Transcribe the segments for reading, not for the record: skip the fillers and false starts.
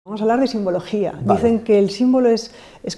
Vamos a hablar de simbología. Vale. Dicen que el símbolo es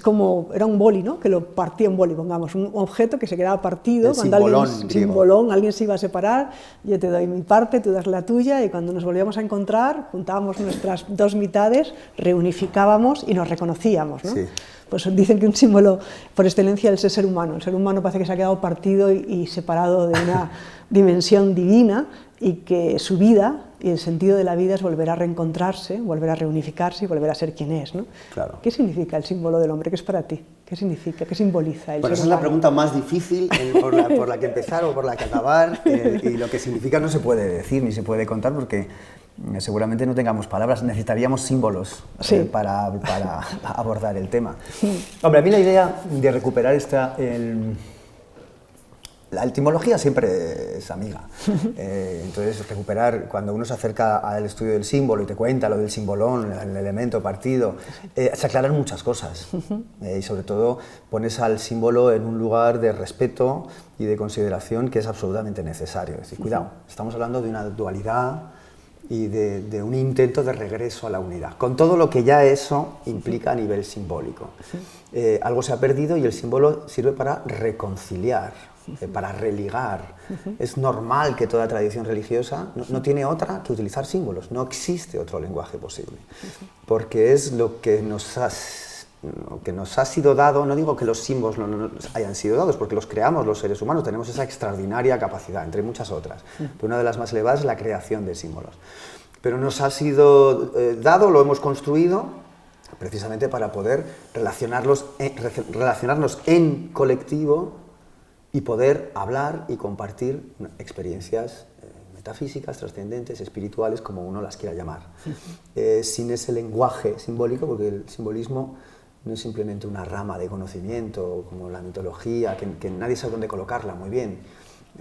como, era un boli, ¿no? Que lo partía un boli, pongamos, un objeto que se quedaba partido. El Cuando simbolón alguien, griego. simbolón, alguien se iba a separar, yo te doy mi parte, tú das la tuya, y cuando nos volvíamos a encontrar, juntábamos nuestras dos mitades, reunificábamos y nos reconocíamos, ¿no? Sí. Pues dicen que un símbolo por excelencia es el ser humano. El ser humano parece que se ha quedado partido y separado de una dimensión divina, y que su vida y el sentido de la vida es volver a reencontrarse, volver a reunificarse y volver a ser quien es, ¿no? Claro. ¿Qué significa el símbolo del hombre? ¿Qué es para ti? ¿Qué significa? ¿Qué simboliza el Bueno, ser esa es la humano? pregunta más difícil por la que empezar o por la que acabar, y lo que significa no se puede decir ni se puede contar porque seguramente no tengamos palabras, necesitaríamos símbolos Sí. para abordar el tema. Hombre, a mí la idea de recuperar la etimología siempre es amiga, entonces recuperar, cuando uno se acerca al estudio del símbolo y te cuenta lo del simbolón, el elemento partido, se aclaran muchas cosas, y sobre todo pones al símbolo en un lugar de respeto y de consideración que es absolutamente necesario. Es decir, cuidado, estamos hablando de una dualidad y de un intento de regreso a la unidad, con todo lo que ya eso implica a nivel simbólico. Algo se ha perdido y el símbolo sirve para reconciliar, para religar. Es normal que toda tradición religiosa no tiene otra que utilizar símbolos, no existe otro lenguaje posible, porque es lo que nos ha sido dado. No digo que los símbolos no nos hayan sido dados, porque los creamos los seres humanos, tenemos esa extraordinaria capacidad, entre muchas otras, pero una de las más elevadas es la creación de símbolos. Pero nos ha sido dado, lo hemos construido, precisamente para poder relacionarnos en colectivo y poder hablar y compartir experiencias metafísicas, trascendentes, espirituales, como uno las quiera llamar. Sin ese lenguaje simbólico, porque el simbolismo no es simplemente una rama de conocimiento, como la mitología, que nadie sabe dónde colocarla muy bien.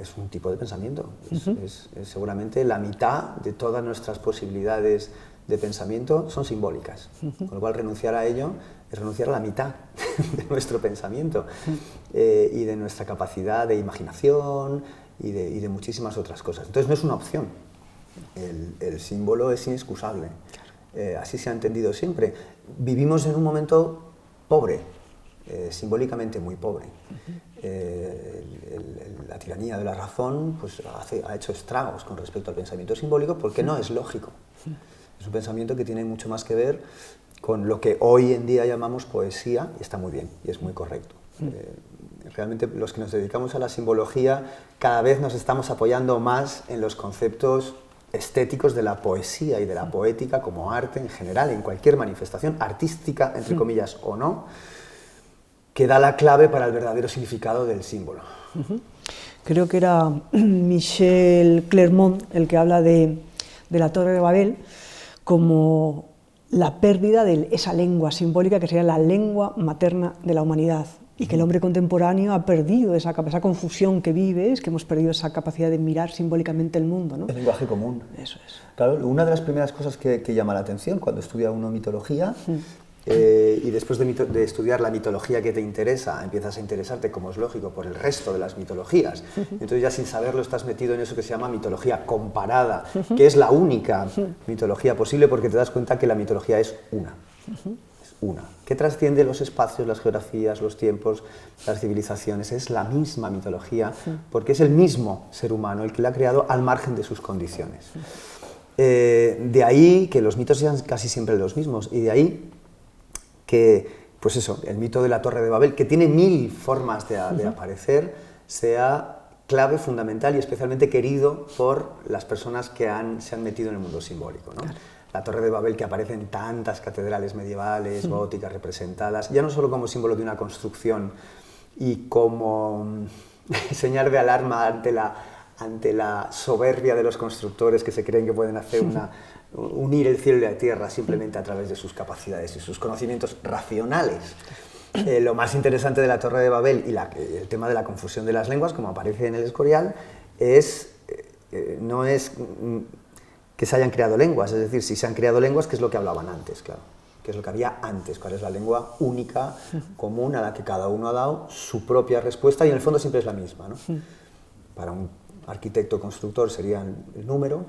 Es un tipo de pensamiento, es seguramente la mitad de todas nuestras posibilidades de pensamiento son simbólicas, con lo cual renunciar a ello es renunciar a la mitad de nuestro pensamiento y de nuestra capacidad de imaginación y de muchísimas otras cosas. Entonces no es una opción, el símbolo es inexcusable, así se ha entendido siempre. Vivimos en un momento pobre, simbólicamente muy pobre. La tiranía de la razón pues, ha hecho estragos con respecto al pensamiento simbólico porque no es lógico. Es un pensamiento que tiene mucho más que ver con lo que hoy en día llamamos poesía, y está muy bien, y es muy correcto. Realmente los que nos dedicamos a la simbología cada vez nos estamos apoyando más en los conceptos estéticos de la poesía y de la poética como arte en general, en cualquier manifestación artística, entre comillas, o no, que da la clave para el verdadero significado del símbolo. Creo que era Michel Clermont el que habla de la Torre de Babel como la pérdida de esa lengua simbólica que sería la lengua materna de la humanidad, y que el hombre contemporáneo ha perdido esa confusión que vive, es que hemos perdido esa capacidad de mirar simbólicamente el mundo, ¿no? El lenguaje común. Eso es. Claro, una de las primeras cosas que llama la atención cuando estudia uno mitología, y después de estudiar la mitología que te interesa, empiezas a interesarte, como es lógico, por el resto de las mitologías. Entonces ya sin saberlo estás metido en eso que se llama mitología comparada, que es la única mitología posible, porque te das cuenta que la mitología es una. Es una. Que trasciende los espacios, las geografías, los tiempos, las civilizaciones. Es la misma mitología, porque es el mismo ser humano el que la ha creado al margen de sus condiciones. De ahí que los mitos sean casi siempre los mismos, y de ahí que, pues eso, el mito de la Torre de Babel, que tiene 1000 formas de aparecer, sea clave, fundamental y especialmente querido por las personas que se han metido en el mundo simbólico, ¿no? Claro. La Torre de Babel, que aparece en tantas catedrales medievales, góticas, representadas, ya no solo como símbolo de una construcción y como señal de alarma ante la soberbia de los constructores que se creen que pueden hacer unir el cielo y la tierra simplemente a través de sus capacidades y sus conocimientos racionales. Lo más interesante de la Torre de Babel y el tema de la confusión de las lenguas, como aparece en el Escorial, no es que se hayan creado lenguas, es decir, si se han creado lenguas, ¿qué es lo que hablaban antes? Claro, ¿qué es lo que había antes? ¿Cuál es la lengua única, común, a la que cada uno ha dado su propia respuesta? Y en el fondo siempre es la misma, ¿no? Para un arquitecto constructor serían el número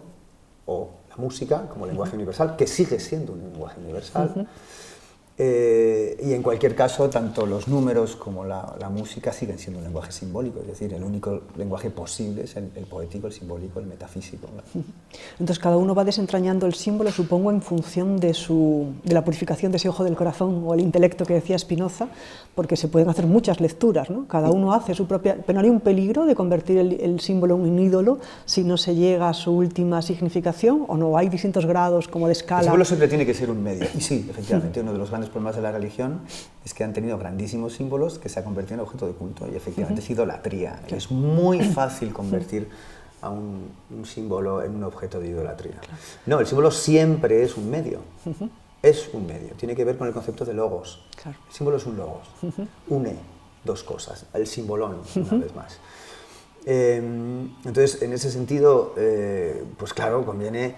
o la la música como lenguaje universal, que sigue siendo un lenguaje universal. Y en cualquier caso, tanto los números como la música siguen siendo un lenguaje simbólico, es decir, el único lenguaje posible es el poético, el simbólico, el metafísico. Entonces cada uno va desentrañando el símbolo, supongo, en función de la purificación de ese ojo del corazón o el intelecto que decía Spinoza, porque se pueden hacer muchas lecturas, ¿no? Cada uno hace su propia... Pero no hay un peligro de convertir el símbolo en un ídolo si no se llega a su última significación, o no hay distintos grados como de escala. El símbolo siempre tiene que ser un medio, y sí, efectivamente, uno de los grandes problemas de la religión es que han tenido grandísimos símbolos que se han convertido en objeto de culto, y efectivamente es idolatría. Claro. Es muy fácil convertir a un símbolo en un objeto de idolatría. Claro. No, el símbolo siempre es un medio. Es un medio, tiene que ver con el concepto de logos. Claro. El símbolo es un logos, une dos cosas, el simbolón, una vez más. Entonces, en ese sentido, pues claro, conviene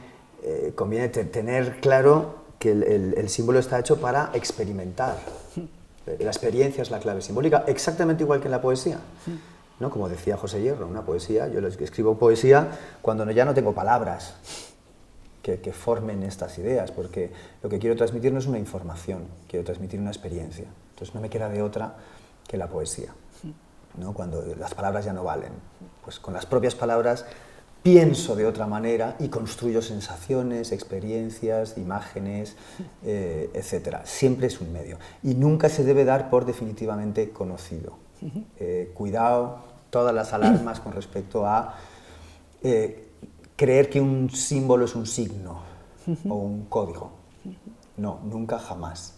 tener claro que el símbolo está hecho para experimentar. La experiencia es la clave simbólica, exactamente igual que en la poesía. ¿No? Como decía José Hierro, una poesía, yo escribo poesía cuando ya no tengo palabras que formen estas ideas, porque lo que quiero transmitir no es una información, quiero transmitir una experiencia. Entonces no me queda de otra que la poesía, ¿no? Cuando las palabras ya no valen. Pues con las propias palabras pienso de otra manera y construyo sensaciones, experiencias, imágenes, etc. Siempre es un medio y nunca se debe dar por definitivamente conocido. Cuidado, todas las alarmas con respecto a creer que un símbolo es un signo o un código. No, nunca, jamás.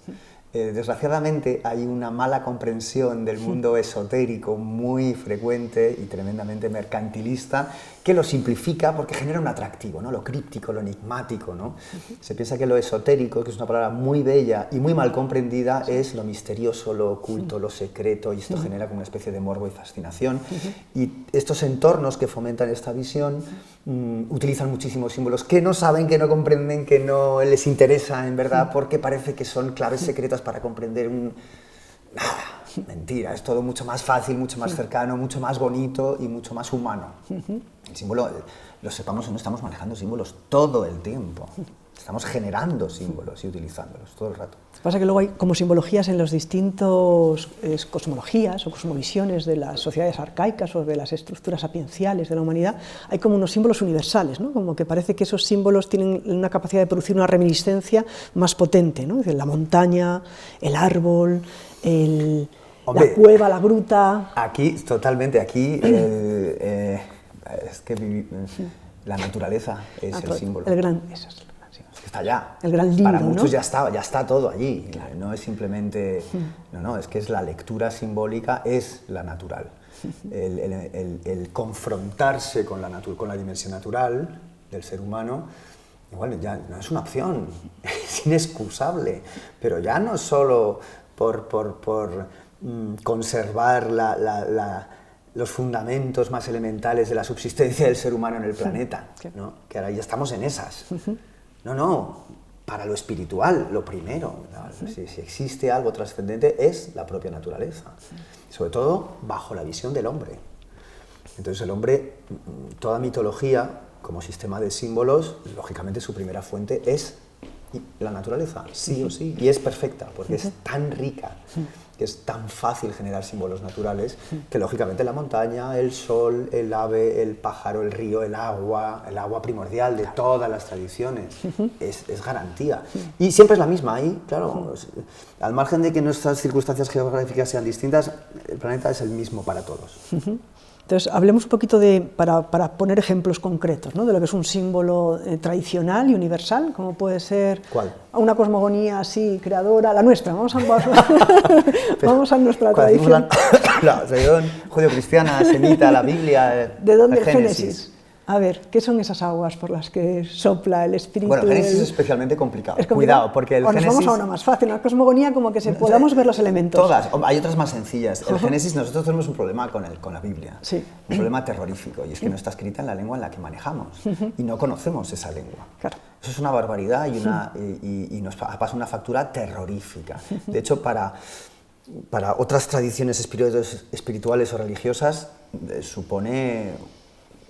Desgraciadamente hay una mala comprensión del mundo esotérico muy frecuente y tremendamente mercantilista que lo simplifica porque genera un atractivo, ¿no? Lo críptico, lo enigmático, ¿no? Se piensa que lo esotérico, que es una palabra muy bella y muy mal comprendida, es lo misterioso, lo oculto, lo secreto, y esto genera como una especie de morbo y fascinación. Y estos entornos que fomentan esta visión utilizan muchísimos símbolos que no saben, que no comprenden, que no les interesa en verdad, porque parece que son claves secretas para comprender nada, mentira, es todo mucho más fácil, mucho más cercano, mucho más bonito y mucho más humano. El símbolo, lo sepamos o no, estamos manejando símbolos todo el tiempo. Estamos generando símbolos y utilizándolos todo el rato. Pasa que luego hay como simbologías en los distintos cosmologías o cosmovisiones de las sociedades arcaicas o de las estructuras sapienciales de la humanidad, hay como unos símbolos universales, ¿no? Como que parece que esos símbolos tienen una capacidad de producir una reminiscencia más potente, ¿no? Es decir, la montaña, el árbol, la cueva, la gruta... Aquí, totalmente, aquí es que la naturaleza es el símbolo. El gran... Está allá. El gran libro, para muchos, ¿no? ya está todo allí. Claro. No es simplemente... No, es que es la lectura simbólica, es la natural. El confrontarse con la dimensión natural del ser humano, igual ya no es una opción, es inexcusable, pero ya no solo por conservar los fundamentos más elementales de la subsistencia del ser humano en el planeta, ¿no? Que ahora ya estamos en esas. No, para lo espiritual, lo primero, ¿no? Si existe algo trascendente, es la propia naturaleza, sobre todo bajo la visión del hombre. Entonces el hombre, toda mitología, como sistema de símbolos, lógicamente su primera fuente es la naturaleza, sí o sí, y es perfecta, porque es tan rica, que es tan fácil generar símbolos naturales, que lógicamente la montaña, el sol, el ave, el pájaro, el río, el agua primordial de todas las tradiciones, es garantía. Y siempre es la misma, ahí, claro, al margen de que nuestras circunstancias geográficas sean distintas, el planeta es el mismo para todos. Entonces, hablemos un poquito para poner ejemplos concretos, ¿no? De lo que es un símbolo tradicional y universal, como puede ser... ¿Cuál? Una cosmogonía así, creadora, la nuestra, vamos a nuestra tradición. La tradición judio-cristiana, semita, la Biblia, ¿de dónde el Génesis? A ver, ¿qué son esas aguas por las que sopla el espíritu? Bueno, el Génesis es especialmente complicado. ¿Es complicado? Cuidado, porque el Génesis... Génesis... Nos vamos a una más fácil, una cosmogonía como que podamos ver los elementos. Todas, hay otras más sencillas. El Génesis, nosotros tenemos un problema con la Biblia, sí. Un problema terrorífico, y es que no está escrita en la lengua en la que manejamos, y no conocemos esa lengua. Claro. Eso es una barbaridad y nos pasa una factura terrorífica. De hecho, para otras tradiciones espirituales o religiosas supone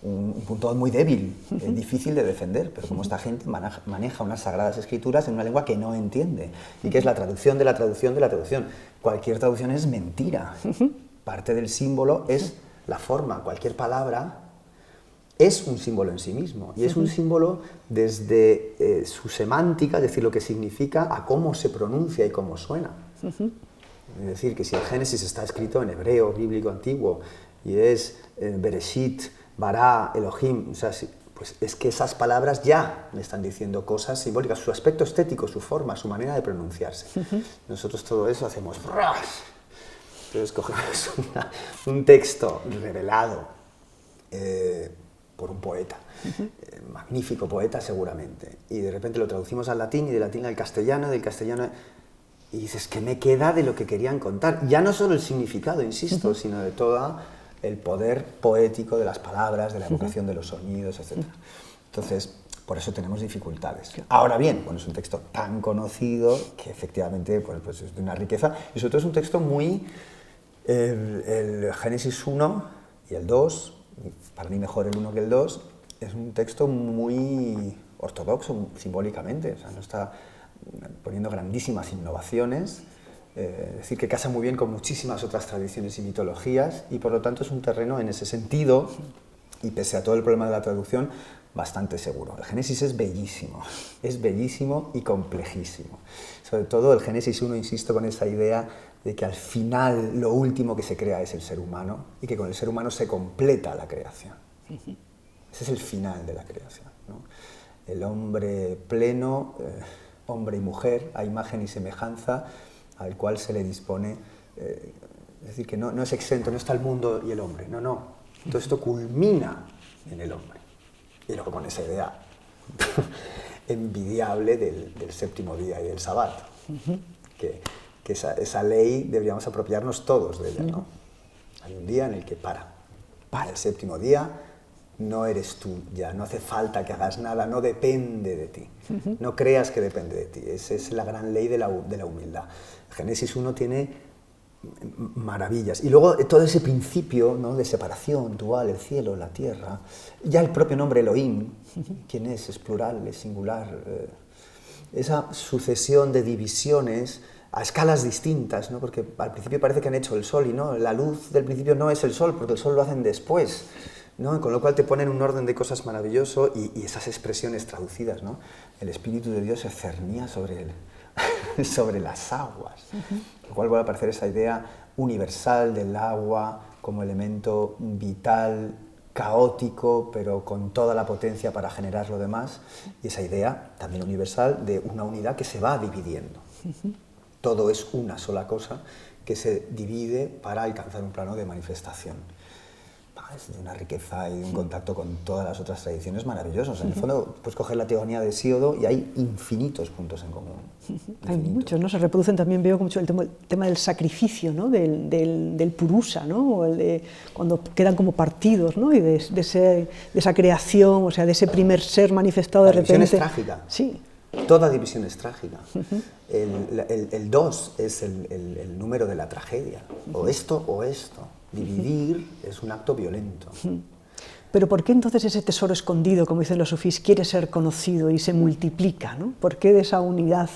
un punto muy débil, difícil de defender, pero como esta gente maneja unas sagradas escrituras en una lengua que no entiende, y que es la traducción de la traducción de la traducción. Cualquier traducción es mentira. Parte del símbolo es la forma. Cualquier palabra es un símbolo en sí mismo, y es un símbolo desde su semántica, es decir, lo que significa, a cómo se pronuncia y cómo suena. Es decir, que si el Génesis está escrito en hebreo, bíblico antiguo, y es Bereshit, Bará, Elohim, o sea, pues es que esas palabras ya me están diciendo cosas simbólicas, su aspecto estético, su forma, su manera de pronunciarse. Nosotros todo eso hacemos... Entonces cogemos un texto revelado por un poeta, magnífico poeta seguramente, y de repente lo traducimos al latín, y del latín al castellano, del castellano... Y dices, ¿qué me queda de lo que querían contar? Ya no solo el significado, insisto, sino de todo el poder poético de las palabras, de la evocación de los sonidos, etc. Entonces, por eso tenemos dificultades. Ahora bien, bueno, es un texto tan conocido que efectivamente pues es de una riqueza, y sobre todo es un texto muy... El Génesis 1 y el 2, para mí mejor el 1 que el 2, es un texto muy ortodoxo simbólicamente, o sea, no está poniendo grandísimas innovaciones, es decir, que casa muy bien con muchísimas otras tradiciones y mitologías, y por lo tanto es un terreno en ese sentido, y pese a todo el problema de la traducción, bastante seguro. El Génesis es bellísimo y complejísimo. Sobre todo el Génesis 1, insisto, con esa idea de que al final lo último que se crea es el ser humano, y que con el ser humano se completa la creación. Ese es el final de la creación, ¿no? El hombre pleno, hombre y mujer, a imagen y semejanza, al cual se le dispone, es decir, que no es exento, no está el mundo y el hombre, no. Todo esto culmina en el hombre. Y luego con esa idea envidiable del séptimo día y del sabbat, que esa ley deberíamos apropiarnos todos de ella, ¿no? Hay un día en el que para el séptimo día no eres tú ya, no hace falta que hagas nada, no depende de ti, no creas que depende de ti, esa es la gran ley de la humildad. Génesis 1 tiene maravillas, y luego todo ese principio, ¿no?, de separación dual, el cielo, la tierra, ya el propio nombre Elohim, ¿quién es? Es plural, es singular, esa sucesión de divisiones a escalas distintas, ¿no?, porque al principio parece que han hecho el sol, y no, la luz del principio no es el sol, porque el sol lo hacen después, ¿no? Con lo cual te ponen un orden de cosas maravilloso, y esas expresiones traducidas, ¿no? El Espíritu de Dios se cernía sobre las aguas, lo cual vuelve a aparecer esa idea universal del agua como elemento vital, caótico, pero con toda la potencia para generar lo demás, y esa idea también universal de una unidad que se va dividiendo. Todo es una sola cosa que se divide para alcanzar un plano de manifestación. Es de una riqueza y de un contacto con todas las otras tradiciones maravillosos. En el fondo, puedes coger la teogonía de Hesíodo y hay infinitos puntos en común. Hay muchos, ¿no? Se reproducen también, veo mucho el tema del sacrificio, ¿no? del purusa, ¿no? O cuando quedan como partidos, ¿no? Y de esa creación, o sea, de ese primer ser manifestado de repente. La división es trágica. Sí. Toda división es trágica. El 2 es el número de la tragedia. O esto o esto. Dividir es un acto violento. Pero ¿por qué entonces ese tesoro escondido, como dicen los sufís, quiere ser conocido y se multiplica, ¿no? ¿Por qué de esa unidad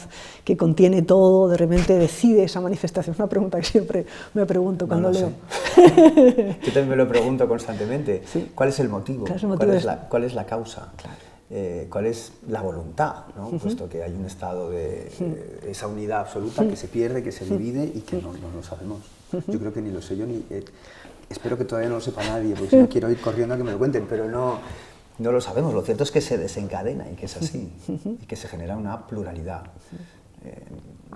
que contiene todo, de repente decide esa manifestación? Es una pregunta que siempre me pregunto cuando leo. Sé. Yo también me lo pregunto constantemente. Sí. ¿Cuál es el motivo? ¿Cuál es la causa? Claro. ¿Cuál es la voluntad? ¿No? Puesto que hay un estado de esa unidad absoluta que se pierde, que se divide y que no lo sabemos. Yo creo que ni lo sé yo, ni espero que todavía no lo sepa nadie, porque si no quiero ir corriendo a que me lo cuenten, pero no lo sabemos. Lo cierto es que se desencadena y que es así, y que se genera una pluralidad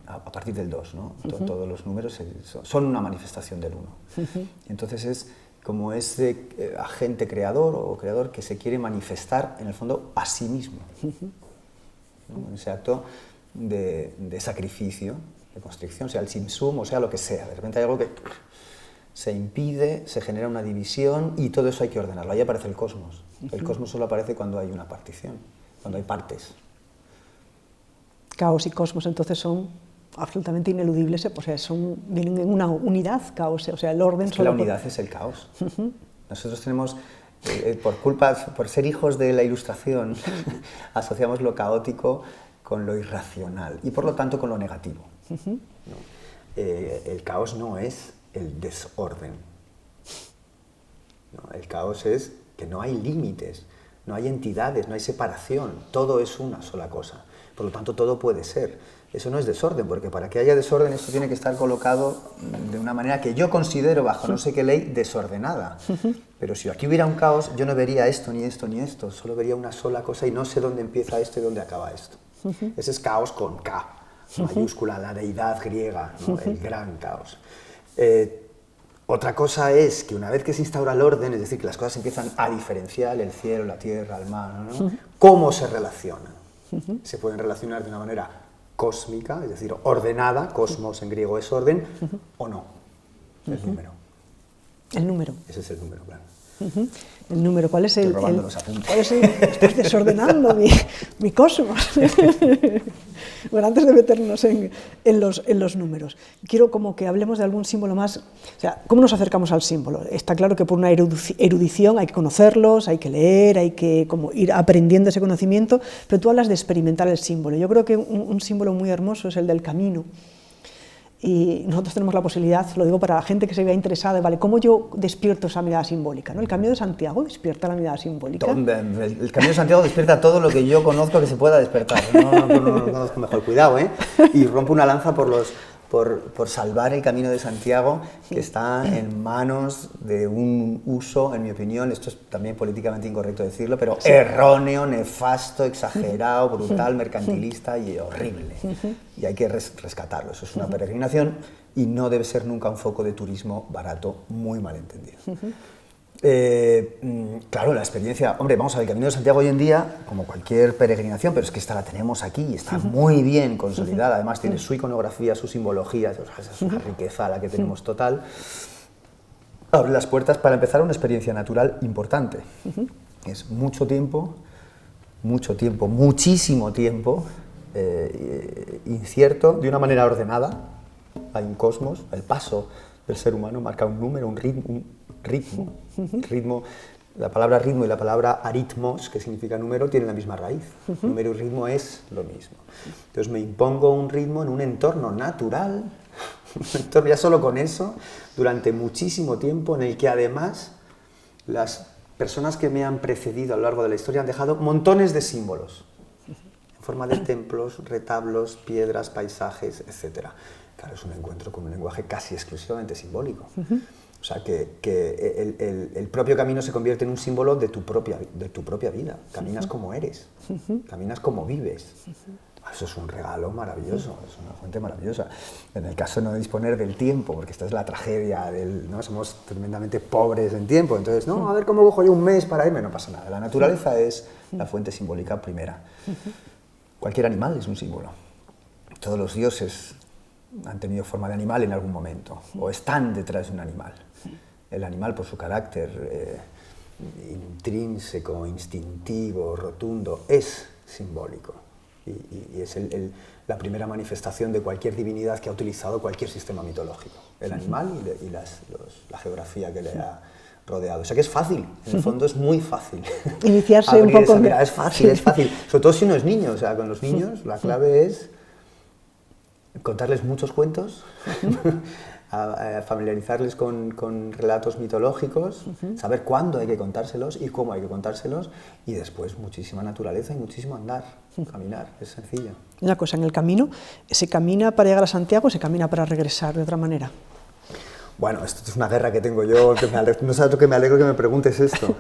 a partir del 2, ¿no? Todos los números son una manifestación del 1. Entonces es como ese agente creador o creador que se quiere manifestar en el fondo a sí mismo, ¿no? En ese acto de sacrificio, de constricción, sea el simsum o sea lo que sea. De repente hay algo que se impide, se genera una división y todo eso hay que ordenarlo. Ahí aparece el cosmos. El cosmos solo aparece cuando hay una partición, cuando hay partes. Caos y cosmos entonces son absolutamente ineludibles, o sea, vienen en una unidad, caos, o sea, el orden... Es que la unidad es el caos. Nosotros tenemos Por ser hijos de la Ilustración, asociamos lo caótico con lo irracional y por lo tanto con lo negativo. ¿No? El caos no es el desorden. ¿No? El caos es que no hay límites, no hay entidades, no hay separación, todo es una sola cosa. Por lo tanto, todo puede ser. Eso no es desorden, porque para que haya desorden esto tiene que estar colocado de una manera que yo considero, bajo no sé qué ley, desordenada. Pero si aquí hubiera un caos, yo no vería esto, ni esto, ni esto, solo vería una sola cosa y no sé dónde empieza esto y dónde acaba esto. Ese es caos con K, mayúscula, la deidad griega, ¿no? El gran caos. Otra cosa es que una vez que se instaura el orden, es decir, que las cosas empiezan a diferenciar, el cielo, la tierra, el mar, ¿no? ¿Cómo se relacionan? Se pueden relacionar de una manera cósmica, es decir, ordenada, cosmos en griego es orden, o no, el número. El número. Ese es el número, claro. El número, ¿cuál es el...? Estoy robando los apuntes. ¿Cuál es el, estás desordenando mi cosmos. Bueno, antes de meternos en los números, quiero como que hablemos de algún símbolo más. O sea, ¿cómo nos acercamos al símbolo? Está claro que por una erudición hay que conocerlos, hay que leer, hay que como ir aprendiendo ese conocimiento, pero tú hablas de experimentar el símbolo. Yo creo que un símbolo muy hermoso es el del camino. Y nosotros tenemos la posibilidad, lo digo para la gente que se vea interesada, ¿vale? ¿Cómo yo despierto esa mirada simbólica? ¿No? El Camino de Santiago despierta la mirada simbólica. El Camino de Santiago despierta todo lo que yo conozco que se pueda despertar. No conozco mejor, cuidado, ¿eh? Y rompo una lanza por salvar el Camino de Santiago, que está en manos de un uso, en mi opinión, esto es también políticamente incorrecto decirlo, pero sí, erróneo, nefasto, exagerado, brutal, mercantilista y horrible. Y hay que rescatarlo. Eso es una peregrinación y no debe ser nunca un foco de turismo barato, muy mal entendido. Claro, la experiencia, hombre, vamos a ver, el Camino de Santiago hoy en día, como cualquier peregrinación, pero es que esta la tenemos aquí y está muy bien consolidada, además tiene su iconografía, su simbología, es una riqueza la que tenemos total, abre las puertas para empezar una experiencia natural importante. Es mucho tiempo, muchísimo tiempo, incierto, de una manera ordenada, hay un cosmos, el paso del ser humano marca un número, un ritmo. La palabra ritmo y la palabra aritmos, que significa número, tienen la misma raíz. Número y ritmo es lo mismo. Entonces me impongo un ritmo en un entorno natural, ya solo con eso, durante muchísimo tiempo, en el que además las personas que me han precedido a lo largo de la historia han dejado montones de símbolos, en forma de templos, retablos, piedras, paisajes, etc. Claro, es un encuentro con un lenguaje casi exclusivamente simbólico. O sea, que el propio camino se convierte en un símbolo de tu propia vida. Caminas como eres, caminas como vives. Eso es un regalo maravilloso, es una fuente maravillosa. En el caso de no disponer del tiempo, porque esta es la tragedia, ¿no? Somos tremendamente pobres en tiempo, entonces, no, a ver cómo cojo yo un mes para irme, no pasa nada. La naturaleza es la fuente simbólica primera. Cualquier animal es un símbolo. Todos los dioses han tenido forma de animal en algún momento, o están detrás de un animal. El animal, por su carácter intrínseco, instintivo, rotundo, es simbólico. Y es la primera manifestación de cualquier divinidad que ha utilizado cualquier sistema mitológico. El animal y la geografía que le ha rodeado. O sea que es fácil, en el fondo es muy fácil. Iniciarse un poco... Es fácil, es fácil. Sobre todo si uno es niño, o sea, con los niños la clave es contarles muchos cuentos, a familiarizarles con relatos mitológicos, saber cuándo hay que contárselos y cómo hay que contárselos, y después muchísima naturaleza y muchísimo andar, caminar, es sencillo. Una cosa, en el camino, ¿se camina para llegar a Santiago o se camina para regresar de otra manera? Bueno, esto es una guerra que tengo yo, no sabes lo que me alegro que me preguntes esto.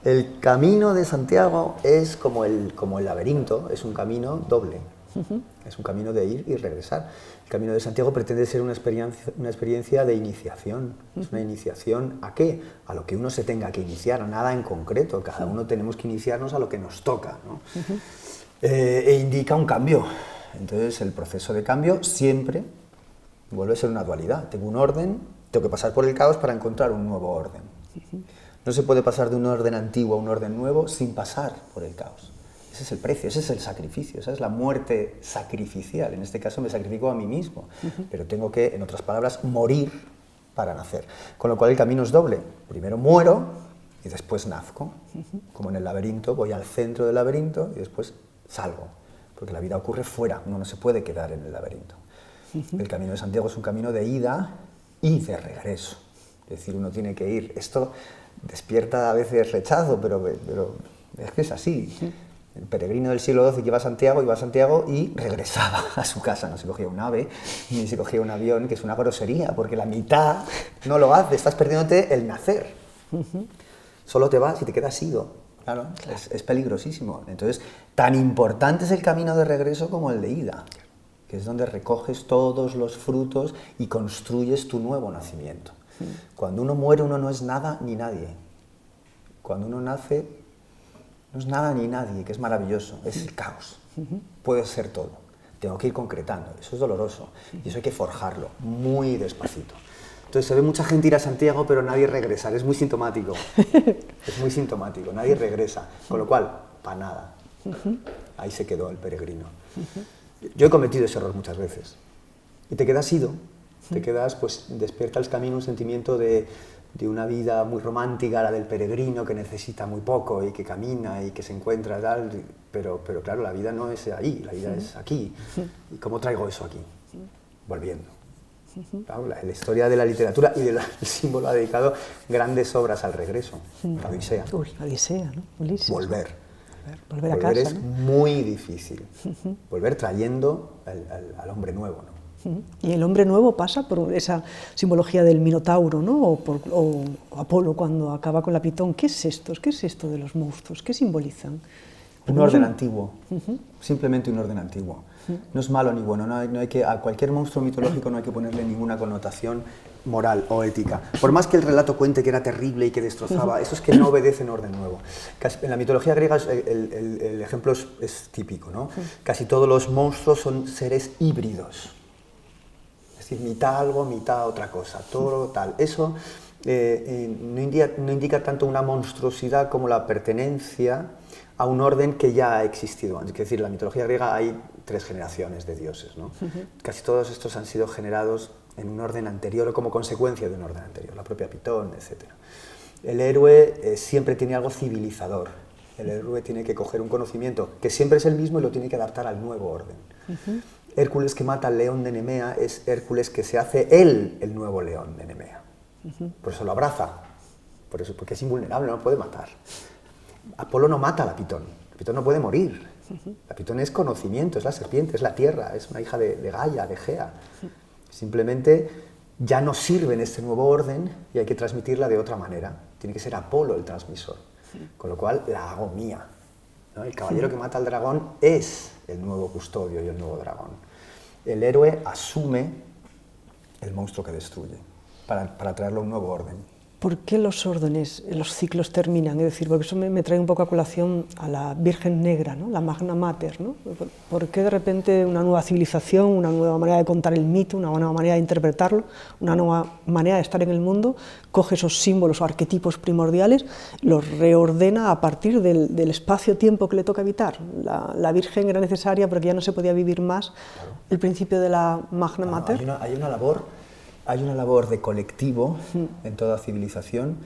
El camino de Santiago es como el laberinto, es un camino doble. Es un camino de ir y regresar. El Camino de Santiago pretende ser una experiencia de iniciación. Es una iniciación ¿a qué? A lo que uno se tenga que iniciar, a nada en concreto. Cada uno tenemos que iniciarnos a lo que nos toca, ¿no? E indica un cambio. Entonces el proceso de cambio siempre vuelve a ser una dualidad. Tengo un orden, tengo que pasar por el caos para encontrar un nuevo orden. No se puede pasar de un orden antiguo a un orden nuevo sin pasar por el caos. Ese es el precio, ese es el sacrificio, esa es la muerte sacrificial. En este caso me sacrifico a mí mismo, pero tengo que, en otras palabras, morir para nacer. Con lo cual el camino es doble. Primero muero y y después nazco, como en el laberinto, voy al centro del laberinto y después salgo, porque la vida ocurre fuera, uno no se puede quedar en el laberinto. El Camino de Santiago es un camino de ida y de regreso, es decir, uno tiene que ir. Esto despierta a veces rechazo, pero es que es así. El peregrino del siglo XII que iba a Santiago y regresaba a su casa, no se cogía un ave ni se cogía un avión, que es una grosería, porque la mitad no lo hace, estás perdiéndote el nacer. Solo te vas y te quedas ido. Claro. Es peligrosísimo. Entonces, tan importante es el camino de regreso como el de ida, que es donde recoges todos los frutos y construyes tu nuevo nacimiento. Cuando uno muere, uno no es nada ni nadie. Cuando uno nace, no es nada ni nadie, que es maravilloso, es el caos. Puede ser todo. Tengo que ir concretando, eso es doloroso y eso hay que forjarlo muy despacito. Entonces se ve mucha gente ir a Santiago, pero nadie regresar, es muy sintomático. Es muy sintomático, nadie regresa, con lo cual, para nada. Ahí se quedó el peregrino. Yo he cometido ese error muchas veces. Y te quedas ido, te quedas, pues despierta el camino un sentimiento de una vida muy romántica, la del peregrino que necesita muy poco y que camina y que se encuentra tal, pero claro, la vida no es ahí, la vida es aquí. ¿Y cómo traigo eso aquí? Volviendo. Claro, la historia de la literatura y del símbolo ha dedicado grandes obras al regreso. La Odisea. La Odisea, ¿no? Ulises. Volver a casa, es ¿no? muy difícil. Volver trayendo al hombre nuevo, ¿no? Y el hombre nuevo pasa por esa simbología del Minotauro, ¿no? O Apolo cuando acaba con la Pitón. ¿Qué es esto? ¿Qué es esto de los monstruos? ¿Qué simbolizan? Un orden antiguo, simplemente un orden antiguo. No es malo ni bueno, no hay que, a cualquier monstruo mitológico no hay que ponerle ninguna connotación moral o ética. Por más que el relato cuente que era terrible y que destrozaba, eso es que no obedece en orden nuevo. En la mitología griega el ejemplo es típico, ¿no? Casi todos los monstruos son seres híbridos. Es decir, mitad algo, mitad otra cosa, todo tal. Eso no indica tanto una monstruosidad como la pertenencia a un orden que ya ha existido antes. Es decir, en la mitología griega hay 3 generaciones de dioses, ¿no? Casi todos estos han sido generados en un orden anterior o como consecuencia de un orden anterior, la propia Pitón, etc. El héroe siempre tiene algo civilizador. El héroe tiene que coger un conocimiento que siempre es el mismo y lo tiene que adaptar al nuevo orden. Hércules que mata al león de Nemea es Hércules que se hace él el nuevo león de Nemea. Por eso lo abraza, porque es invulnerable, no lo puede matar. Apolo no mata a la Pitón no puede morir. La Pitón es conocimiento, es la serpiente, es la tierra, es una hija de Gaia, de Gea. Simplemente ya no sirve en este nuevo orden y hay que transmitirla de otra manera. Tiene que ser Apolo el transmisor, con lo cual la hago mía, ¿no? El caballero que mata al dragón es el nuevo custodio y el nuevo dragón. El héroe asume el monstruo que destruye para traerlo a un nuevo orden. ¿Por qué los órdenes, los ciclos terminan? Es decir, porque eso me trae un poco a colación a la Virgen Negra, ¿no? La Magna Mater, ¿no? ¿Por qué de repente una nueva civilización, una nueva manera de contar el mito, una nueva manera de interpretarlo, una nueva manera de estar en el mundo, coge esos símbolos o arquetipos primordiales, los reordena a partir del espacio-tiempo que le toca habitar? La Virgen era necesaria porque ya no se podía vivir más. Claro. El principio de la Magna Mater. Hay una labor de colectivo en toda civilización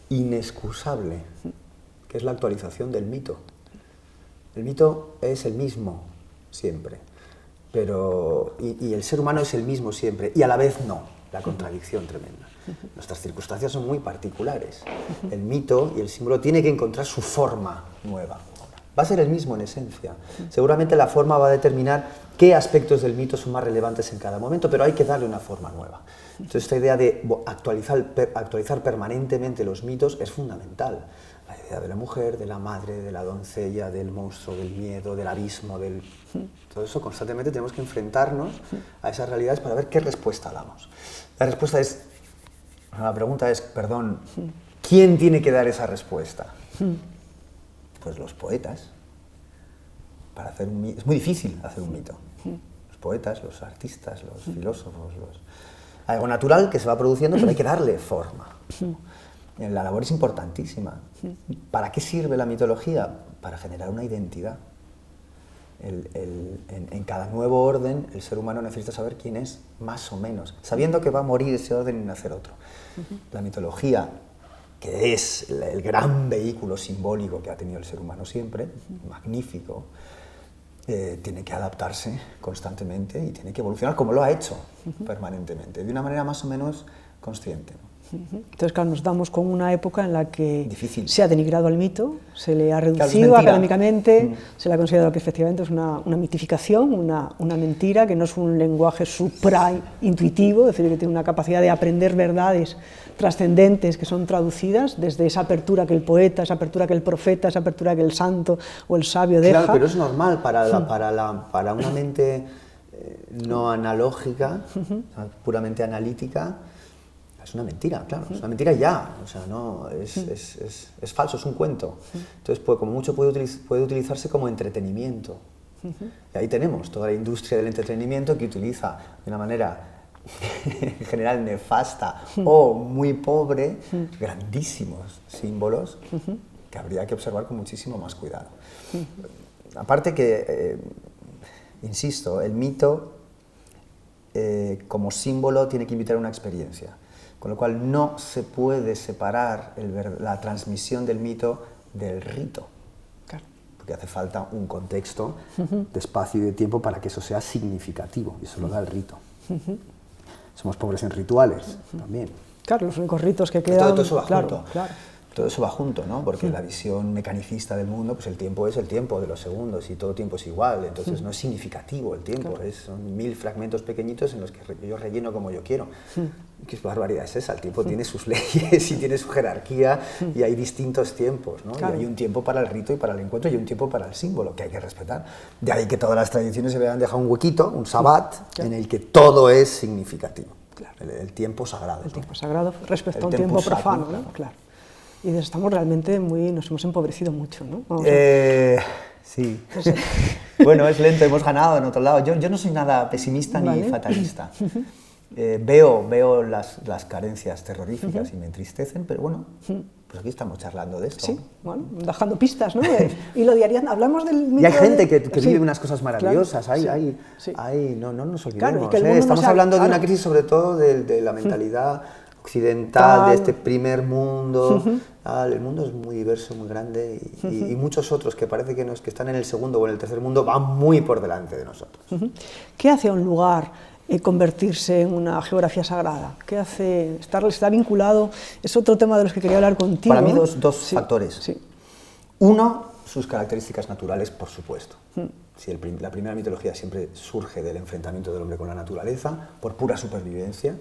inexcusable, que es la actualización del mito. El mito es el mismo siempre, y el ser humano es el mismo siempre, y a la vez no, la contradicción tremenda. Nuestras circunstancias son muy particulares. El mito y el símbolo tienen que encontrar su forma nueva. Va a ser el mismo en esencia. Seguramente la forma va a determinar qué aspectos del mito son más relevantes en cada momento, pero hay que darle una forma nueva. Entonces esta idea de actualizar permanentemente los mitos es fundamental. La idea de la mujer, de la madre, de la doncella, del monstruo, del miedo, del abismo, todo eso constantemente tenemos que enfrentarnos a esas realidades para ver qué respuesta damos. La pregunta es, ¿quién tiene que dar esa respuesta? Pues los poetas. Es muy difícil hacer un mito. Los poetas, los artistas, los filósofos, algo natural que se va produciendo, pero hay que darle forma. La labor es importantísima. ¿Para qué sirve la mitología? Para generar una identidad. En cada nuevo orden, el ser humano necesita saber quién es, más o menos, sabiendo que va a morir ese orden y nacer otro. La mitología que es el gran vehículo simbólico que ha tenido el ser humano siempre, magnífico, tiene que adaptarse constantemente y tiene que evolucionar como lo ha hecho permanentemente, de una manera más o menos consciente, ¿no? Entonces, claro, nos damos con una época en la que Difícil. se ha denigrado al mito, se le ha reducido mentira. académicamente, se le ha considerado que efectivamente es una mitificación, una mentira, que no es un lenguaje supra-intuitivo, es decir, que tiene una capacidad de aprender verdades trascendentes que son traducidas desde esa apertura que el poeta, esa apertura que el profeta, esa apertura que el santo o el sabio deja. Claro, pero es normal para una mente no analógica, puramente analítica. Es una mentira, claro, es una mentira ya, o sea, no, es falso, es un cuento. Entonces, pues, como mucho puede utilizarse como entretenimiento. Y ahí tenemos toda la industria del entretenimiento que utiliza de una manera en general nefasta o muy pobre grandísimos símbolos que habría que observar con muchísimo más cuidado. Aparte que, insisto, el mito como símbolo tiene que invitar a una experiencia. Con lo cual no se puede separar la transmisión del mito del rito, Claro. porque hace falta un contexto de espacio y de tiempo para que eso sea significativo, y eso lo da el rito. Somos pobres en rituales también. Claro, los únicos ritos que quedan... Todo eso va claro, junto. claro. Todo eso va junto, ¿no? Porque la visión mecanicista del mundo, pues el tiempo es el tiempo de los segundos y todo tiempo es igual, entonces no es significativo el tiempo, claro. Son 1000 fragmentos pequeñitos en los que yo relleno como yo quiero. ¿Qué barbaridad es esa? El tiempo tiene sus leyes y tiene su jerarquía y hay distintos tiempos, ¿no? Claro. Y hay un tiempo para el rito y para el encuentro y un tiempo para el símbolo que hay que respetar. De ahí que todas las tradiciones se vean dejado un huequito, un sabbat, en el que todo es significativo. Claro. El tiempo sagrado. El tiempo sagrado respecto a un tiempo profano, ¿no? Claro. Y estamos realmente nos hemos empobrecido mucho, ¿no? Sí. Bueno, es lento, hemos ganado en otro lado. Yo no soy nada pesimista ni fatalista. Veo las carencias terroríficas y me entristecen, pero bueno, pues aquí estamos charlando de esto. Sí, bueno, dejando pistas, ¿no? Y lo diarían, hablamos del mito. Y hay gente que vive unas cosas maravillosas, claro, no nos olvidemos. Claro, estamos hablando de una crisis sobre todo de la mentalidad occidental, de este primer mundo. El mundo es muy diverso, muy grande y muchos otros que parece que están en el segundo o en el tercer mundo van muy por delante de nosotros. ¿Qué hace a un lugar convertirse en una geografía sagrada? ¿Qué hace? Está vinculado, es otro tema de los que quería hablar contigo. Para mí dos factores. Sí. Uno, sus características naturales, por supuesto. Si la primera mitología siempre surge del enfrentamiento del hombre con la naturaleza, por pura supervivencia,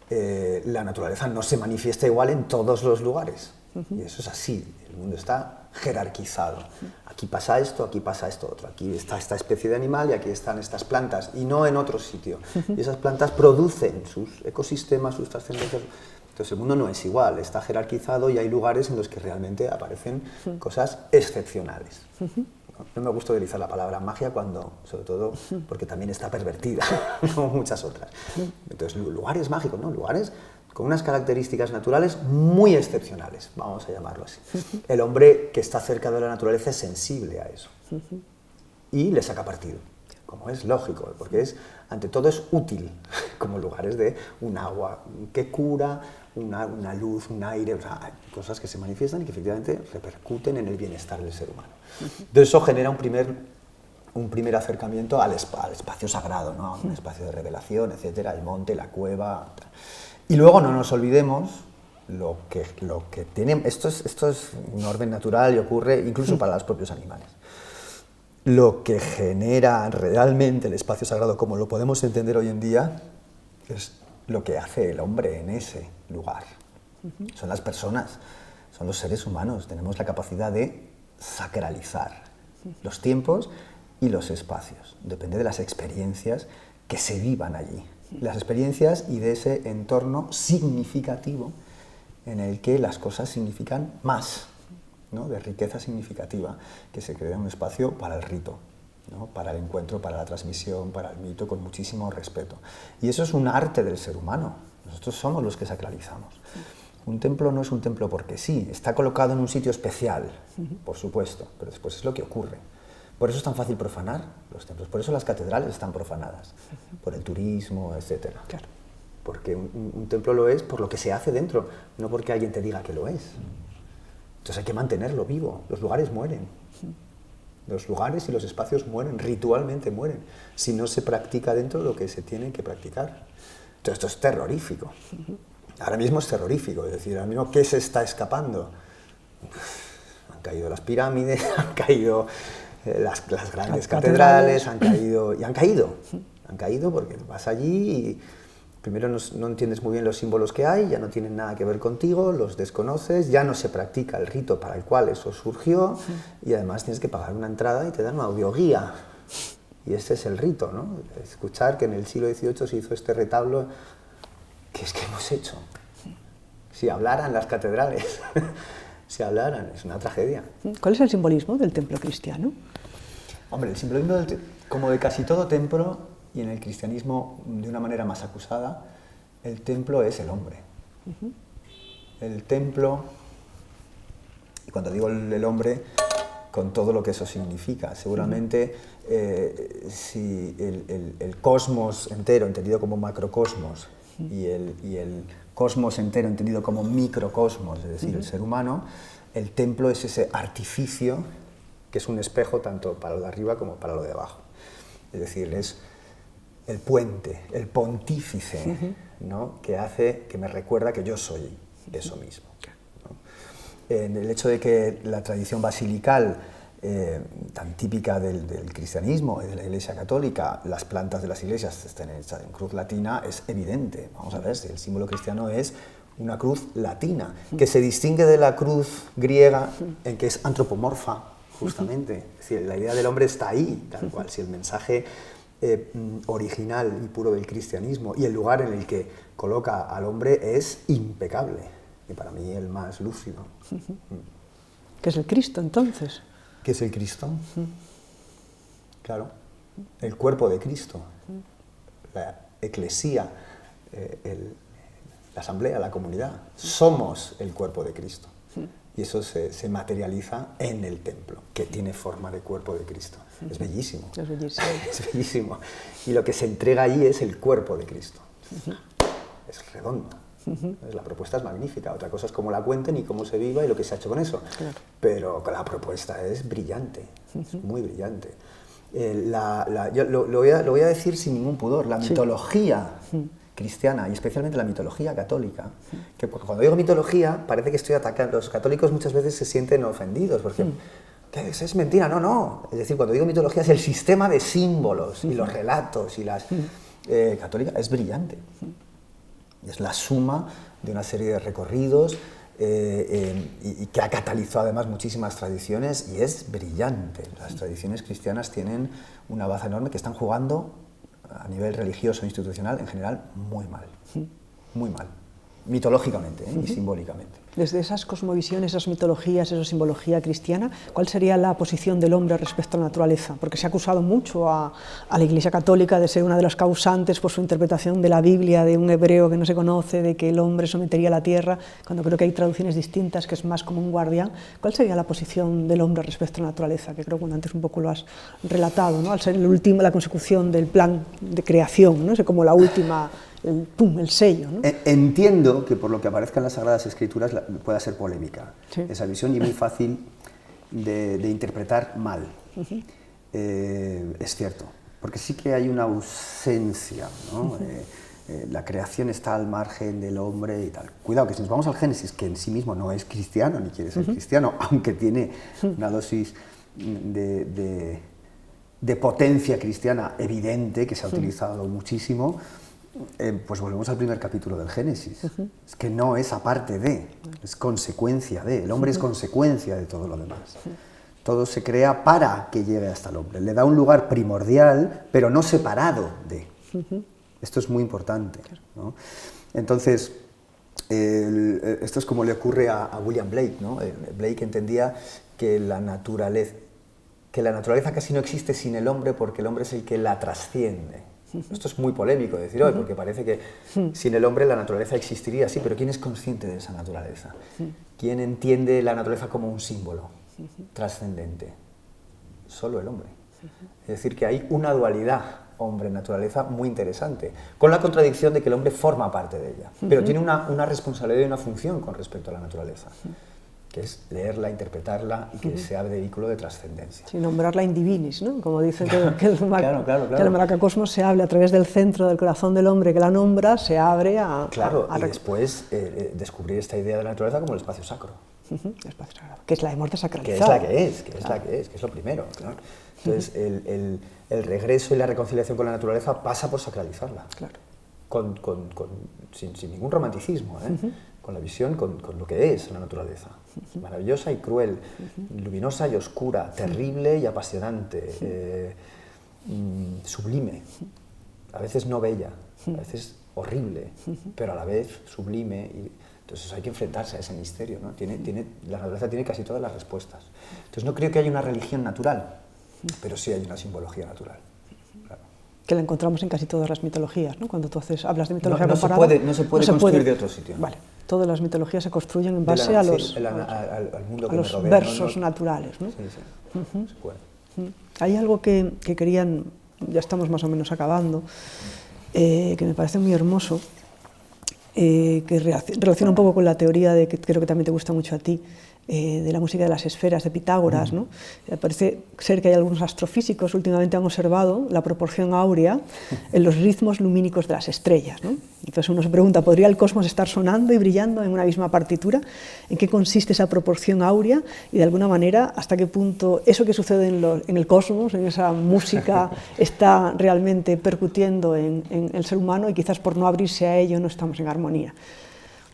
la naturaleza no se manifiesta igual en todos los lugares. Y eso es así, el mundo está jerarquizado. Aquí pasa esto otro, aquí está esta especie de animal y aquí están estas plantas, y no en otro sitio. Y esas plantas producen sus ecosistemas, sus trascendencias. Entonces el mundo no es igual, está jerarquizado y hay lugares en los que realmente aparecen cosas excepcionales. No me gusta utilizar la palabra magia sobre todo porque también está pervertida, como muchas otras. Entonces, lugares mágicos, ¿no? Lugares con unas características naturales muy excepcionales, vamos a llamarlo así. El hombre que está cerca de la naturaleza es sensible a eso y le saca partido, como es lógico, porque ante todo es útil, como lugares de un agua que cura, una luz, un aire, o sea, cosas que se manifiestan y que efectivamente repercuten en el bienestar del ser humano. Entonces eso genera un primer acercamiento al espacio sagrado, ¿no? Un espacio de revelación, etcétera, el monte, la cueva. Y luego no nos olvidemos lo que tiene. Esto es un orden natural y ocurre incluso para los propios animales. Lo que genera realmente el espacio sagrado, como lo podemos entender hoy en día, es lo que hace el hombre en ese lugar. Son las personas, son los seres humanos. Tenemos la capacidad de sacralizar los tiempos y los espacios. Depende de las experiencias que se vivan allí. Las experiencias y de ese entorno significativo en el que las cosas significan más, ¿no? De riqueza significativa, que se crea un espacio para el rito, ¿no? Para el encuentro, para la transmisión, para el mito, con muchísimo respeto. Y eso es un arte del ser humano. Nosotros somos los que sacralizamos. Un templo no es un templo porque sí, está colocado en un sitio especial, por supuesto, pero después es lo que ocurre. Por eso es tan fácil profanar los templos, por eso las catedrales están profanadas, por el turismo, etc. Claro. porque un templo lo es por lo que se hace dentro, no porque alguien te diga que lo es. Entonces hay que mantenerlo vivo, los lugares mueren. Los lugares y los espacios mueren, ritualmente mueren, si no se practica dentro lo que se tiene que practicar. Entonces esto es terrorífico. Ahora mismo es terrorífico, es decir, ahora mismo ¿qué se está escapando? Han caído las pirámides, han caído las grandes catedrales, han caído porque vas allí y primero no entiendes muy bien los símbolos que hay, ya no tienen nada que ver contigo, los desconoces, ya no se practica el rito para el cual eso surgió y además tienes que pagar una entrada y te dan una audioguía. Y ese es el rito, ¿no? Escuchar que en el siglo XVIII se hizo este retablo. ¿Qué es que hemos hecho? Si hablaran las catedrales, si hablaran, es una tragedia. ¿Cuál es el simbolismo del templo cristiano? Hombre, el simbolismo, como de casi todo templo, y en el cristianismo de una manera más acusada, el templo es el hombre. El templo, y cuando digo el hombre, con todo lo que eso significa, seguramente si el cosmos entero, entendido como macrocosmos, y el cosmos entero, entendido como microcosmos, es decir, el ser humano, el templo es ese artificio que es un espejo tanto para lo de arriba como para lo de abajo. Es decir, es el puente, el pontífice, ¿no? que me recuerda que yo soy eso mismo, ¿no? En el hecho de que la tradición basilical, tan típica del cristianismo y de la Iglesia católica, las plantas de las iglesias estén hechas en cruz latina, es evidente. Vamos a ver si el símbolo cristiano es una cruz latina, que se distingue de la cruz griega en que es antropomorfa, justamente. Es decir, la idea del hombre está ahí, tal cual. Si el mensaje original y puro del cristianismo y el lugar en el que coloca al hombre es impecable, y para mí el más lúcido. ¿Qué es el Cristo, entonces? ¿Qué es el Cristo? Claro, el cuerpo de Cristo, la eclesía, la asamblea, la comunidad. Somos el cuerpo de Cristo. Y eso se materializa en el templo, que tiene forma de cuerpo de Cristo. Es bellísimo. Es bellísimo. Es bellísimo. Y lo que se entrega allí es el cuerpo de Cristo. Es redondo. La propuesta es magnífica. Otra cosa es cómo la cuenten y cómo se viva y lo que se ha hecho con eso. Claro. Pero la propuesta es brillante, es muy brillante. Yo lo voy a decir sin ningún pudor. La mitología cristiana y especialmente la mitología católica, que cuando digo mitología parece que estoy atacando. Los católicos muchas veces se sienten ofendidos porque ¿qué es mentira? No. Es decir, cuando digo mitología es el sistema de símbolos y los relatos y las católica es brillante. Es la suma de una serie de recorridos y que ha catalizado además muchísimas tradiciones y es brillante. Las tradiciones cristianas tienen una baza enorme que están jugando a nivel religioso e institucional en general muy mal, mitológicamente y simbólicamente. Desde esas cosmovisiones, esas mitologías, esa simbología cristiana, ¿cuál sería la posición del hombre respecto a la naturaleza? Porque se ha acusado mucho a la Iglesia Católica de ser una de las causantes por su interpretación de la Biblia, de un hebreo que no se conoce, de que el hombre sometería a la tierra, cuando creo que hay traducciones distintas, que es más como un guardián. ¿Cuál sería la posición del hombre respecto a la naturaleza? Que creo que antes un poco lo has relatado, ¿no? Al ser la consecución del plan de creación, ¿no? Es como la última... el sello, ¿no? Entiendo que por lo que aparezca en las Sagradas Escrituras pueda ser polémica esa visión y muy fácil de interpretar mal. Es cierto, porque sí que hay una ausencia, ¿no? La creación está al margen del hombre y tal. Cuidado, que si nos vamos al Génesis, que en sí mismo no es cristiano ni quiere ser cristiano, aunque tiene una dosis de potencia cristiana evidente, que se ha utilizado muchísimo, pues volvemos al primer capítulo del Génesis. Es que no es aparte de, es consecuencia de. El hombre es consecuencia de todo lo demás. Todo se crea para que llegue hasta el hombre. Le da un lugar primordial, pero no separado de. Esto es muy importante, ¿no? Entonces, esto es como le ocurre a William Blake, ¿no? Blake entendía que la naturaleza casi no existe sin el hombre porque el hombre es el que la trasciende. Esto es muy polémico decir hoy, porque parece que sin el hombre la naturaleza existiría, sí, pero ¿quién es consciente de esa naturaleza? ¿Quién entiende la naturaleza como un símbolo trascendente? Solo el hombre. Es decir, que hay una dualidad hombre-naturaleza muy interesante, con la contradicción de que el hombre forma parte de ella, pero tiene una responsabilidad y una función con respecto a la naturaleza, que es leerla, interpretarla y que sea vehículo de trascendencia. Sí, nombrarla in divinis, ¿no? Como dice que claro. el maracacosmos se abre a través del centro del corazón del hombre que la nombra, se abre a... Claro, y después descubrir esta idea de la naturaleza como el espacio sacro. El espacio sagrado, que es la de muerte sacralizada. Que es lo primero. Claro. Entonces, el regreso y la reconciliación con la naturaleza pasa por sacralizarla, sin ningún romanticismo, con la visión, con lo que es la naturaleza, maravillosa y cruel, luminosa y oscura, terrible y apasionante, sublime, a veces no bella, a veces horrible, pero a la vez sublime. Entonces hay que enfrentarse a ese misterio, ¿no? La naturaleza tiene casi todas las respuestas. Entonces no creo que haya una religión natural, pero sí hay una simbología natural. Claro. Que la encontramos en casi todas las mitologías, ¿no? Cuando tú hablas de mitología no se puede construir de otro sitio. Vale. Todas las mitologías se construyen en base al mundo que los me rodea, versos naturales, ¿no? Sí. Se puede. Hay algo que querían, ya estamos más o menos acabando, que me parece muy hermoso, que relaciona un poco con la teoría que creo que también te gusta mucho a ti, de la música de las esferas de Pitágoras, ¿no? Parece ser que hay algunos astrofísicos últimamente han observado la proporción áurea en los ritmos lumínicos de las estrellas, ¿no? Entonces uno se pregunta, ¿podría el cosmos estar sonando y brillando en una misma partitura? ¿En qué consiste esa proporción áurea? Y de alguna manera, ¿hasta qué punto eso que sucede en el cosmos, en esa música, está realmente percutiendo en el ser humano y quizás por no abrirse a ello no estamos en armonía?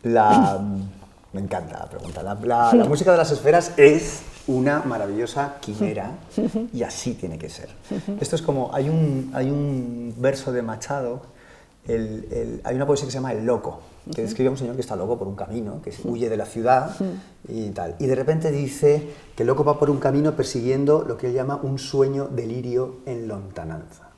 Me encanta la pregunta. La música de las esferas es una maravillosa quimera y así tiene que ser. Esto es como, hay un verso de Machado, hay una poesía que se llama El Loco, que describe a un señor que está loco por un camino, que huye de la ciudad y tal. Y de repente dice que el loco va por un camino persiguiendo lo que él llama un sueño delirio en lontananza.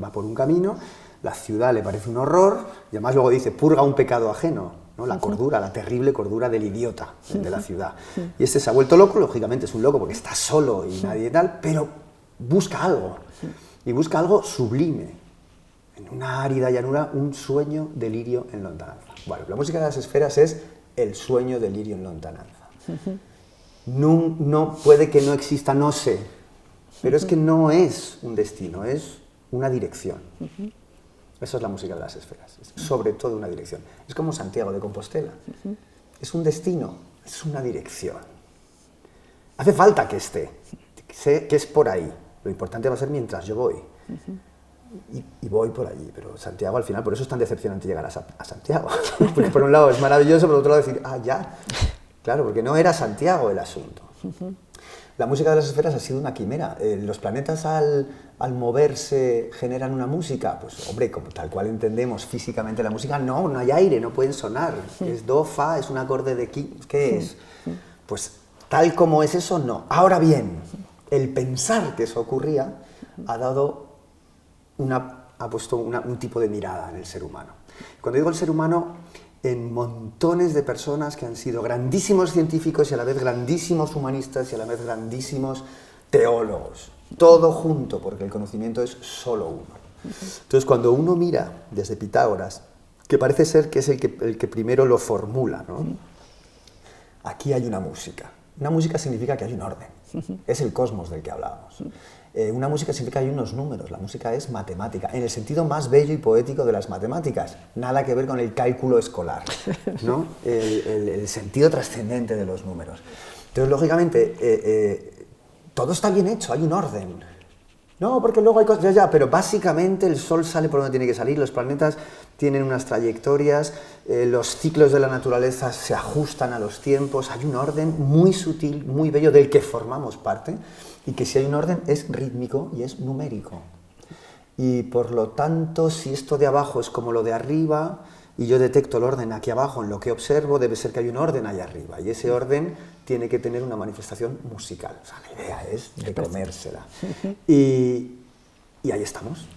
Va por un camino, la ciudad le parece un horror, y además luego dice, purga un pecado ajeno, ¿no? La cordura, la terrible cordura del idiota, de la ciudad. Y este se ha vuelto loco, lógicamente es un loco porque está solo y nadie tal, pero busca algo, y busca algo sublime. En una árida llanura, un sueño delirio en lontananza. Bueno, la música de las esferas es el sueño delirio en lontananza. No puede que no exista, no sé, pero es que no es un destino, es una dirección. Eso es la música de las esferas, es sobre todo una dirección. Es como Santiago de Compostela. Es un destino, es una dirección. Hace falta que esté, sé que es por ahí. Lo importante va a ser mientras yo voy. Y voy por allí, pero Santiago al final, por eso es tan decepcionante llegar a Santiago. Porque por un lado es maravilloso, por otro lado decir, ya. Claro, porque no era Santiago el asunto. La música de las esferas ha sido una quimera. Los planetas al moverse generan una música. Pues hombre, como tal cual entendemos físicamente la música, no hay aire, no pueden sonar. Es do, fa, es un acorde de ¿qué es? Pues tal como es eso, no. Ahora bien, el pensar que eso ocurría ha puesto un tipo de mirada en el ser humano. Cuando digo el ser humano, en montones de personas que han sido grandísimos científicos y a la vez grandísimos humanistas y a la vez grandísimos teólogos. Todo junto, porque el conocimiento es solo uno. Entonces, cuando uno mira desde Pitágoras, que parece ser que es el que primero lo formula, ¿no? Aquí hay una música. Una música significa que hay un orden. Es el cosmos del que hablábamos. Una música significa que hay unos números. La música es matemática, en el sentido más bello y poético de las matemáticas. Nada que ver con el cálculo escolar, ¿no? El sentido trascendente de los números. Entonces, lógicamente, todo está bien hecho, hay un orden. No, porque luego hay cosas, pero básicamente el Sol sale por donde tiene que salir, los planetas tienen unas trayectorias, los ciclos de la naturaleza se ajustan a los tiempos, hay un orden muy sutil, muy bello, del que formamos parte, y que si hay un orden es rítmico y es numérico. Y por lo tanto, si esto de abajo es como lo de arriba, y yo detecto el orden aquí abajo en lo que observo, debe ser que hay un orden allá arriba, y ese orden tiene que tener una manifestación musical. O sea, la idea es de comérsela. Y Y ahí estamos.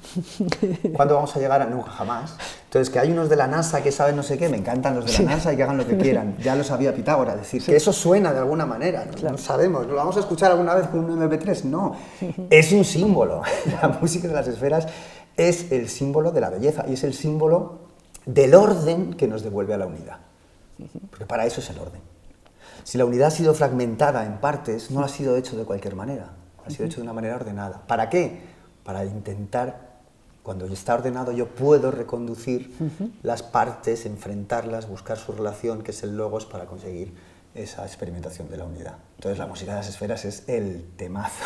¿Cuándo vamos a llegar a...? Nunca, jamás. Entonces, que hay unos de la NASA que saben no sé qué, me encantan los de la NASA y que hagan lo que quieran. Ya lo sabía Pitágoras, es decir, que eso suena de alguna manera, ¿no? Claro. No sabemos, ¿lo vamos a escuchar alguna vez con un MP3? No, es un símbolo. La música de las esferas es el símbolo de la belleza y es el símbolo del orden que nos devuelve a la unidad. Porque para eso es el orden. Si la unidad ha sido fragmentada en partes, no ha sido hecho de cualquier manera, ha sido hecho de una manera ordenada. ¿Para qué? Para intentar, cuando está ordenado, yo puedo reconducir las partes, enfrentarlas, buscar su relación, que es el logos, para conseguir esa experimentación de la unidad. Entonces, la música de las esferas es el temazo.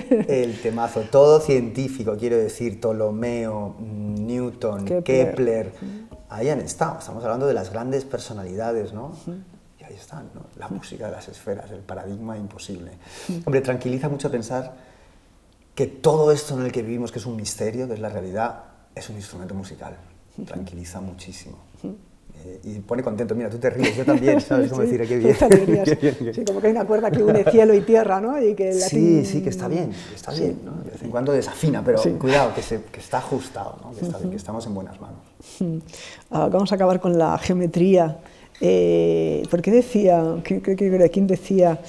El temazo. Todo científico, quiero decir, Ptolomeo, Newton, Kepler, ahí han estado. Estamos hablando de las grandes personalidades, ¿no? Y ahí están, ¿no? La música de las esferas, el paradigma imposible. Hombre, tranquiliza mucho pensar que todo esto en el que vivimos, que es un misterio, que es la realidad, es un instrumento musical. Tranquiliza muchísimo. Y pone contento. Mira, tú te ríes, yo también, ¿sabes cómo decir? Qué bien. Sí, como que hay una cuerda que une cielo y tierra, ¿no? Y que sí, que está bien, ¿no? De vez en cuando desafina, pero cuidado, que está ajustado, ¿no? Que está bien, que estamos en buenas manos. Vamos a acabar con la geometría. Porque decía, ¿quién decía?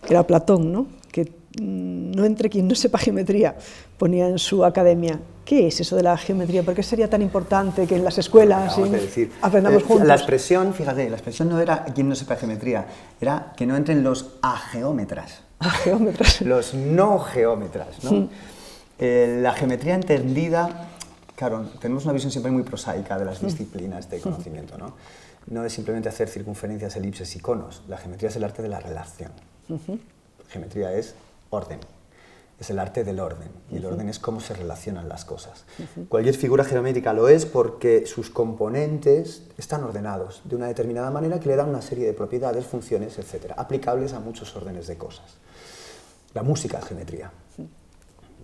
Que era Platón, ¿no? Que no entre quien no sepa geometría, ponía en su academia. ¿Qué es eso de la geometría? ¿Por qué sería tan importante que en las escuelas aprendamos juntos? La expresión, fíjate, la expresión no era quien no sepa geometría, era que no entren los ageómetras. Ageómetras. Los no geómetras, ¿no? La geometría entendida, claro, tenemos una visión siempre muy prosaica de las disciplinas de conocimiento, ¿no? No es simplemente hacer circunferencias, elipses y conos. La geometría es el arte de la relación. Geometría es orden, es el arte del orden, y el orden es cómo se relacionan las cosas. Cualquier figura geométrica lo es porque sus componentes están ordenados de una determinada manera que le dan una serie de propiedades, funciones, etc., aplicables a muchos órdenes de cosas. La música es geometría,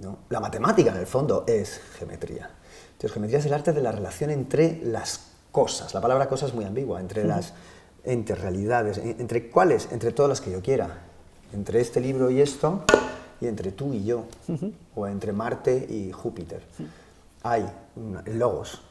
¿no? La matemática, en el fondo, es geometría. Entonces, geometría es el arte de la relación entre las cosas. La palabra cosa es muy ambigua, entre realidades. ¿Entre cuáles? Entre todas las que yo quiera. Entre este libro y esto, y entre tú y yo, o entre Marte y Júpiter. Hay el logos,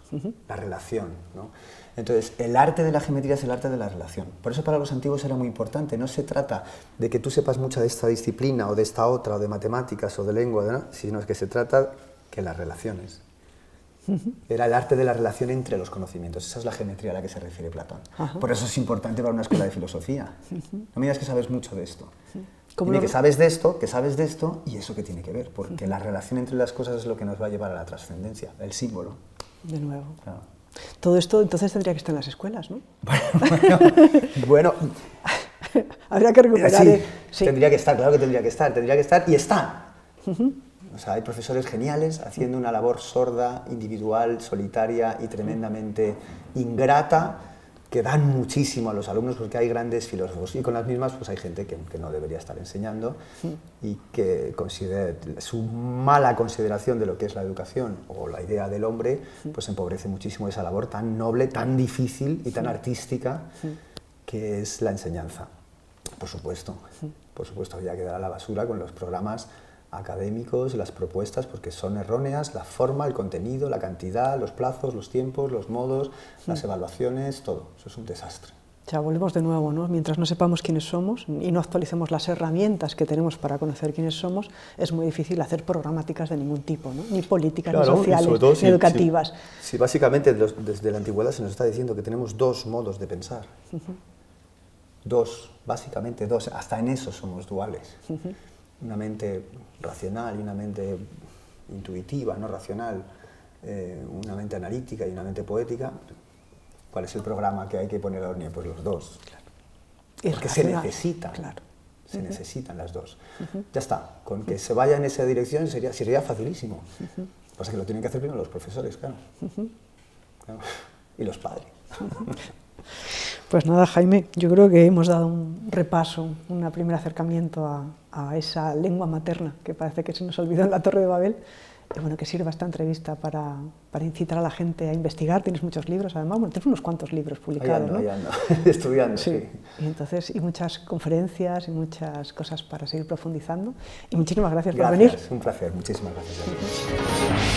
la relación, ¿no? Entonces, el arte de la geometría es el arte de la relación. Por eso para los antiguos era muy importante. No se trata de que tú sepas mucho de esta disciplina, o de esta otra, o de matemáticas, o de lengua, ¿no? Sino que se trata que las relaciones. Era el arte de la relación entre los conocimientos. Esa es la geometría a la que se refiere Platón. Por eso es importante para una escuela de filosofía. No me digas que sabes mucho de esto. Dime que sabes de esto, y eso que tiene que ver, porque la relación entre las cosas es lo que nos va a llevar a la trascendencia, el símbolo. De nuevo. Claro. Todo esto entonces tendría que estar en las escuelas, ¿no? Bueno. Habría que recuperar. Sí. Tendría que estar, claro que tendría que estar, y está. O sea, hay profesores geniales haciendo una labor sorda, individual, solitaria y tremendamente ingrata, que dan muchísimo a los alumnos porque hay grandes filósofos, y con las mismas pues hay gente que no debería estar enseñando y que considera su mala consideración de lo que es la educación o la idea del hombre, pues empobrece muchísimo esa labor tan noble, tan difícil y tan artística que es la enseñanza. Por supuesto, habría que dar a la basura con los programas académicos, las propuestas, porque son erróneas, la forma, el contenido, la cantidad, los plazos, los tiempos, los modos, las evaluaciones, todo. Eso es un desastre. Ya volvemos de nuevo, ¿no? Mientras no sepamos quiénes somos y no actualicemos las herramientas que tenemos para conocer quiénes somos, es muy difícil hacer programáticas de ningún tipo, ¿no? Ni políticas, ni sociales, ni educativas. Sí, básicamente desde la antigüedad se nos está diciendo que tenemos dos modos de pensar. Básicamente dos, hasta en eso somos duales. Una mente racional y una mente intuitiva, no racional, una mente analítica y una mente poética. ¿Cuál es el programa que hay que poner a hornear? Pues los dos. Claro. Porque se necesitan, se necesitan las dos. Ya está, con que se vaya en esa dirección sería facilísimo. Lo que pasa es que lo tienen que hacer primero los profesores, claro. Y los padres. Pues nada, Jaime, yo creo que hemos dado un repaso, un primer acercamiento a esa lengua materna que parece que se nos olvidó en la Torre de Babel, bueno, que sirva esta entrevista para incitar a la gente a investigar. Tienes muchos libros, además, bueno, tienes unos cuantos libros publicados, ¿no? Ahí ando, estudiando, sí. Y entonces, y muchas conferencias y muchas cosas para seguir profundizando. Y muchísimas gracias por venir. Un placer, muchísimas gracias.